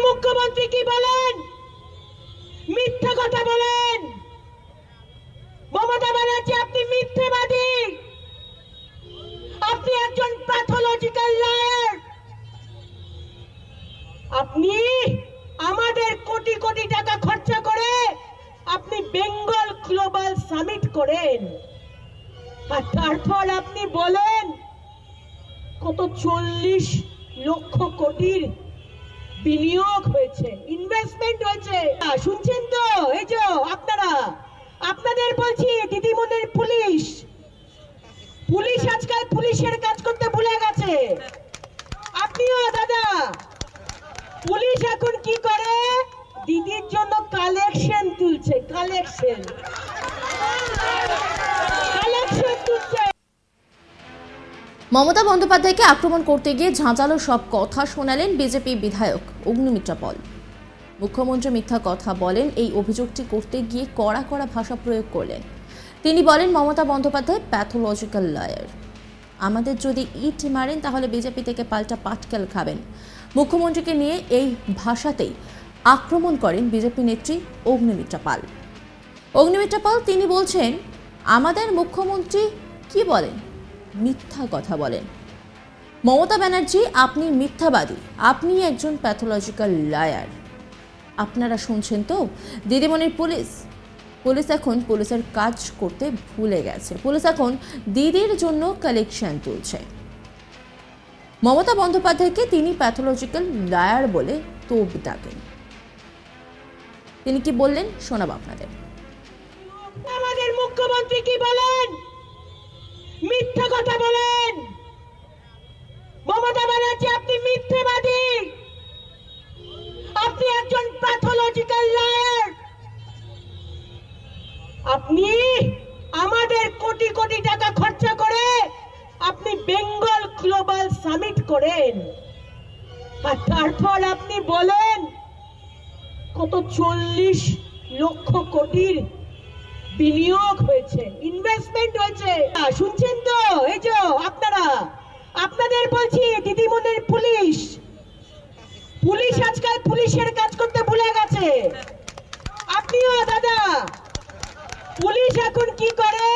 মুখ্যমন্ত্রী কি বলেন? মিথ্যা কথা বলেন। মমতা ব্যানার্জি, আপনি মিথ্যেবাদী। আপনি একজন প্যাথোলজিক্যাল লায়ার। আপনি আমাদের কোটি কোটি টাকা খরচা করে আপনি বেঙ্গল গ্লোবাল সামিট করেন, আর তারপর আপনি বলেন কত 40 লক্ষ কোটির বিনিয়োগ হয়েছে, ইনভেস্টমেন্ট হয়েছে। শুনছেন তো? এই যে আপনারা, আপনাদের বলছি দিদিমণির পুলিশ আজকাল পুলিশের কাজ করতে ভুলে গেছে। আপনিও দাদা, পুলিশ এখন কি করে? দিদির জন্য কালেকশন তুলছে, কালেকশন তুলছে। মমতা বন্দ্যোপাধ্যায়কে আক্রমণ করতে গিয়ে ঝাঁঝালো সব কথা শোনালেন বিজেপি বিধায়ক অগ্নিমিত্রা পল। মুখ্যমন্ত্রী মিথ্যা কথা বলেন, এই অভিযোগটি করতে গিয়ে কড়া কড়া ভাষা প্রয়োগ করলেন। তিনি বলেন, মমতা বন্দ্যোপাধ্যায় প্যাথোলজিক্যাল লয়ার। আমাদের যদি ইট মারেন তাহলে বিজেপি থেকে পাল্টা পাটকেল খাবেন। মুখ্যমন্ত্রীকে নিয়ে এই ভাষাতেই আক্রমণ করেন বিজেপি নেত্রী অগ্নিমিত্রা পাল। অগ্নিমিত্রা পাল তিনি বলছেন, আমাদের মুখ্যমন্ত্রী কি বলেন? মিথ্যা কথা বলেন। মমতা ব্যানার্জি, আপনি মিথ্যাবাদী, আপনি একজন প্যাথোলজিক্যাল লায়ার। আপনারা শুনছেন তো? দিদিমণির পুলিশ এখন পুলিশের কাজ করতে ভুলে গেছে। পুলিশ এখন দিদির জন্য কালেকশন তুলছে। মমতা বন্দ্যোপাধ্যায়কে তিনি প্যাথোলজিক্যাল লায়ার বলে তোপ ডাকেন। তিনি কি বললেন শোনাবো আপনাদের। আমাদের মুখ্যমন্ত্রী কি বলেন? মিথ্যা কথা বলেন। মমতা ব্যানার্জি, আপনি মিথ্যেবাদী, আপনি একজন প্যাথোলজিক্যাল লায়ার। আপনি আমাদের কোটি কোটি টাকা খরচা করে আপনি বেঙ্গল গ্লোবাল সামিট করেন, আর তারপর আপনি বলেন কত 40 লক্ষ কোটির বিনিয়োগ হয়েছে, ইনভেস্টমেন্ট হয়েছে। শুনছেন তো? এই যে আপনারা, আপনাদের বলছি দিদিমণির পুলিশ আজকাল পুলিশের কাজ করতে ভুলে গেছে। আপনিও দাদা, পুলিশ এখন কি করে?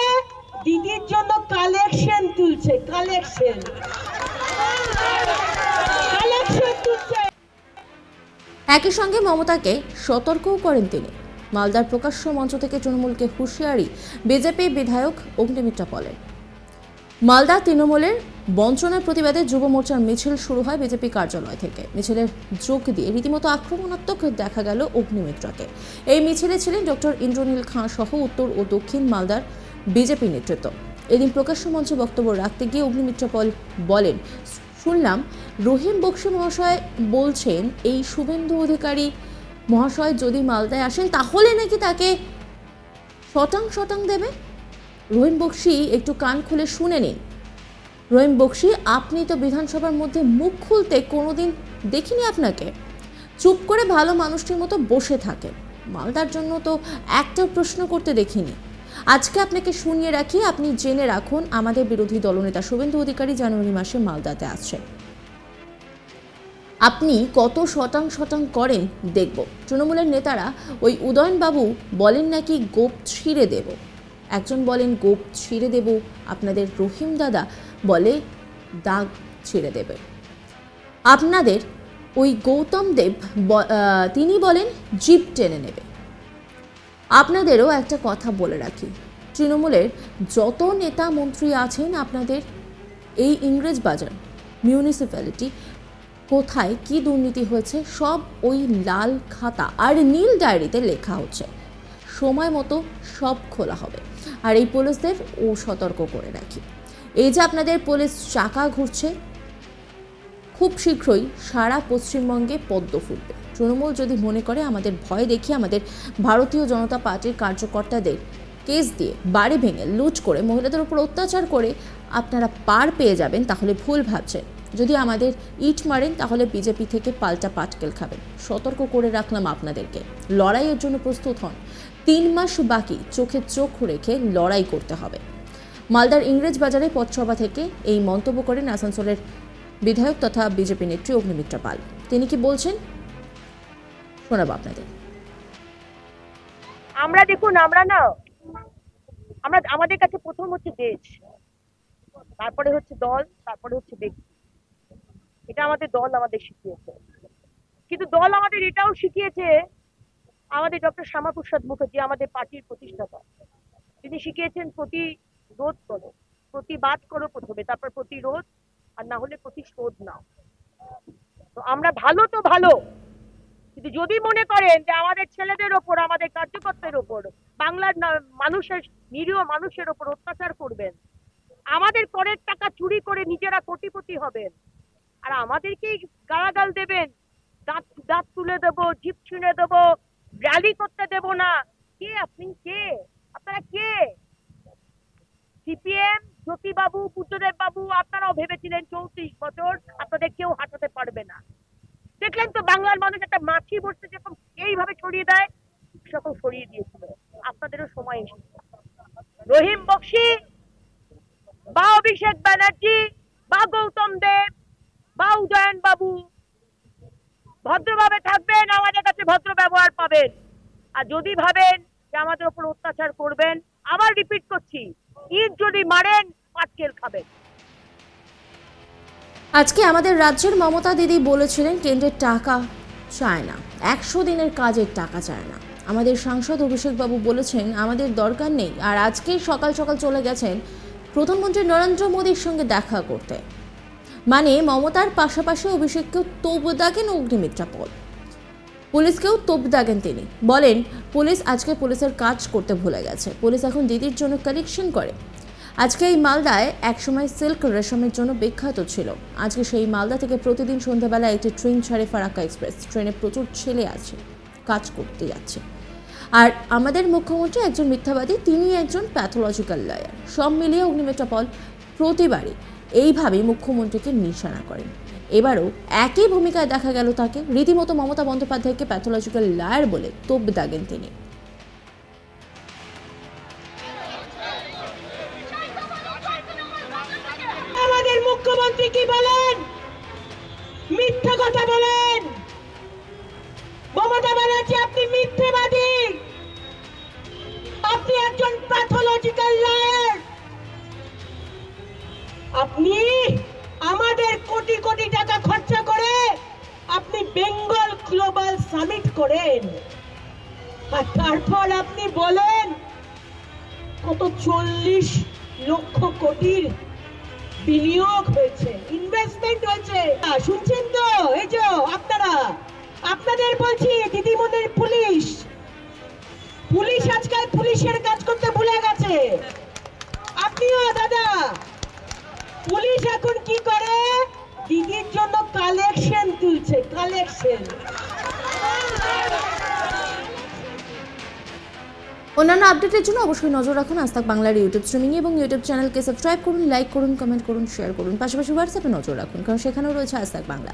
দিদির জন্য কালেকশন তুলছে, কালেকশন তুলছে। একই সঙ্গে মমতাকে সতর্কও করেন তিনি। মালদার প্রকাশ্য মঞ্চ থেকে তৃণমূলকে হুঁশিয়ারি বিজেপি বিধায়ক অগ্নিমিত্রা পলের। মালদা তৃণমূলের বঞ্চনার প্রতিবাদে যুব মোর্চার মিছিল শুরু হয় বিজেপি কার্যালয় থেকে। মিছিলের যোগ দিয়ে রীতিমতো আক্রমণাত্মক দেখা গেল অগ্নিমিত্রাকে। এই মিছিলে ছিলেন ডক্টর ইন্দ্রনীল খাঁ সহ উত্তর ও দক্ষিণ মালদার বিজেপি নেতৃত্ব। এদিন প্রকাশ্য মঞ্চে বক্তব্য রাখতে গিয়ে অগ্নিমিত্রা পল বলেন, শুনলাম রহিম বক্সি মহাশয় বলছেন এই শুভেন্দু অধিকারী মহাশয় যদি মালদায় আসেন তাহলে নাকি তাকে শটাং দেবে। রহিম বক্সি একটু কান খুলে শুনে নিন। রহিম বক্সি, আপনি তো বিধানসভার মধ্যে মুখ খুলতে কোনোদিন দেখিনি আপনাকে। চুপ করে ভালো মানুষটির মতো বসে থাকেন। মালদার জন্য তো একটা প্রশ্ন করতে দেখিনি। আজকে আপনাকে শুনিয়ে রাখি, আপনি জেনে রাখুন আমাদের বিরোধী দলনেতা শুভেন্দু অধিকারী জানুয়ারি মাসে মালদাতে আসছেন। আপনি কত শটাং করেন দেখব। তৃণমূলের নেতারা ওই উদয়নবাবু বলেন নাকি গোপ ছিঁড়ে দেব, একজন বলেন গোপ ছিঁড়ে দেব, আপনাদের রহিম দাদা বলে দাগ ছিঁড়ে দেবে। আপনাদের ওই গৌতম দেব তিনি বলেন জিপ টেনে নেবে। আপনাদেরও একটা কথা বলে রাখি, তৃণমূলের যত নেতা মন্ত্রী আছেন আপনাদের এই ইংরেজবাজার মিউনিসিপ্যালিটি কোথায় কি দুর্নীতি হয়েছে সব ওই লাল খাতা আর নীল ডায়েরিতে লেখা হচ্ছে। সময় মতো সব খোলা হবে। আর এই পুলিশদের ও সতর্ক করে রাখি, এই যে আপনাদের পুলিশ চাকা ঘুরছে, খুব শীঘ্রই সারা পশ্চিমবঙ্গে পদ্ম ফুটবে। তৃণমূল যদি মনে করে আমাদের ভয় দেখিয়ে আমাদের ভারতীয় জনতা পার্টির কার্যকর্তাদের কেস দিয়ে বাড়ি ভেঙে লুট করে মহিলাদের উপর অত্যাচার করে আপনারা পার পেয়ে যাবেন, তাহলে ভুল ভাবছেন। যদি আমাদের ইট মারেন তাহলে বিজেপি থেকে পাল্টা পাটকেল খাবেন। সতর্ক করে রাখলাম আপনাদেরকে। লড়াইয়ের জন্য প্রস্তুত হন। 3 মাস বাকি, চোখে চোখ রেখে লড়াই করতে হবে। মালদার ইংরেজবাজারে পথসভা থেকে এই মন্তব্য করেন আসানসোলের বিধায়ক তথা বিজেপি নেত্রী অগ্নিমিত্রা পাল। তিনি কি বলছেন শোনাবো আপনাদের। আমরা দেখুন, আমাদের কাছে প্রথম হচ্ছে দেশ, তারপরে হচ্ছে দল, তারপরে হচ্ছে ব্যক্তি। এটা আমাদের দল আমাদের শিখিয়েছে। কিন্তু দল আমাদের এটাও শিখিয়েছে, আমাদের ডক্টর শ্যামাপ্রসাদ মুখার্জি আমাদের পার্টির প্রতিষ্ঠাতা, তিনি শিখিয়েছেন প্রতিরোধ করো, প্রতিবাদ করো প্রথমে, তারপর প্রতিরোধ, আর না হলে প্রতিশোধ নাও। তো আমরা ভালো তো ভালো, কিন্তু যদি মনে করেন যে আমাদের ছেলেদের ওপর, আমাদের কার্যকর্তাদের ওপর, বাংলার মানুষের, নিরীহ মানুষের ওপর অত্যাচার করবেন, আমাদের করের টাকা চুরি করে নিজেরা কোটিপতি হবেন, আর আমাদেরকেই গালাগাল দেবেন, দাঁত তুলে দেবো, জিভ ছিঁড়ে দেবো, র্যালি করতে দেব না, কে আপনি? কে আপনারা? কে? সিপিএম, জ্যোতিবাবু, বুদ্ধদেব বাবু, আপনারাও ভেবেছিলেন 34 বছর আপনাদের কেউ হাঁটাতে পারবে না। দেখলেন তো বাংলার মানুষ একটা মাছি বসতে যখন এইভাবে ছড়িয়ে দেয়, সেরকম সরিয়ে দিয়েছিল। আপনাদেরও সময় এসেছে। রহিম বক্সি বা অভিষেক ব্যানার্জি বা গৌতম দেব বা উদয়ন বাবু ভদ্রভাবে থাকবেন, আমাদের কাছে ভদ্র ব্যবহার পাবেন। আর যদি ভাবেন যে আমাদের উপর অত্যাচার করবেন, আবার রিপিট করছি, ঈদ যদি মারেন পাটকেল খাবেন। আজকে আমাদের রাজ্যের মমতা দিদি বলেছিলেন কেন্দ্রের টাকা চায় না, 100 দিনের কাজের টাকা চায় না। আমাদের সাংসদ অভিষেক বাবু বলেছেন আমাদের দরকার নেই, আর আজকে সকাল সকাল চলে গেছেন প্রধানমন্ত্রী নরেন্দ্র মোদীর সঙ্গে দেখা করতে। মানে মমতার পাশাপাশি অভিষেককেও তোপ দাগেন অগ্নিমিত্রা পল, পুলিশকেও তোপ দাগেন তিনি। বলেন পুলিশ আজকে পুলিশের কাজ করতে ভুলে গেছে, পুলিশ এখন দিদির জন্য কালেকশন করে। আজকে এই মালদায় একসময় সিল্ক রেশমের জন্য বিখ্যাত ছিল, আজকে সেই মালদা থেকে প্রতিদিন সন্ধ্যাবেলা একটি ট্রেন ছাড়ে ফারাক্কা এক্সপ্রেস। ট্রেনে প্রচুর ছেলে আছে, কাজ করতে যাচ্ছে। আর আমাদের মুখ্যমন্ত্রী একজন মিথ্যাবাদী, তিনি একজন প্যাথোলজিক্যাল লয়ার। সব মিলিয়ে অগ্নিমিত্রা পল প্রতিবারই এইভাবে মুখ্যমন্ত্রীকে নিশানা করেন। এবারও একই ভূমিকায় দেখা গেল তাকে, রীতিমতো মমতা বন্দ্যোপাধ্যায়কে প্যাথোলজিক্যাল লয়ার বলে তোপ দাগেন তিনি। আমাদের মুখ্যমন্ত্রী কি বলেন? মিথ্যা কথা বলেন। মমতা ব্যানার্জি, আপনি মিথ্যেবাদী, আপনি একজন প্যাথোলজিক্যাল লয়ার। আপনি আমাদের কোটি কোটি টাকা খরচা করে আপনি বেঙ্গল গ্লোবাল সামিট করেন, আর তারপর আপনি বলেন কত 40 লক্ষ কোটির বিনিয়োগ হয়েছে, ইনভেস্টমেন্ট হয়েছে। শুনছেন তো? এই যে আপনাদের বলছি, দিদিমণির পুলিশ আজকাল পুলিশের কাজ করতে ভুলে গেছে। আপনিও দাদা, পুলিশ এখন কি করে? দিদির জন্য কালেকশন তুলছে, কালেকশন। অন্যান্য আপডেটের জন্য অবশ্যই নজর রাখুন আজ তাক বাংলার ইউটিউব স্ট্রিমিং এবং ইউটিউব চ্যানেলকে সাবস্ক্রাইব করুন, লাইক করুন, কমেন্ট করুন, শেয়ার করুন। পাশাপাশি হোয়াটসঅ্যাপে নজর রাখুন, কারণ সেখানেও রয়েছে আজ তাক বাংলা।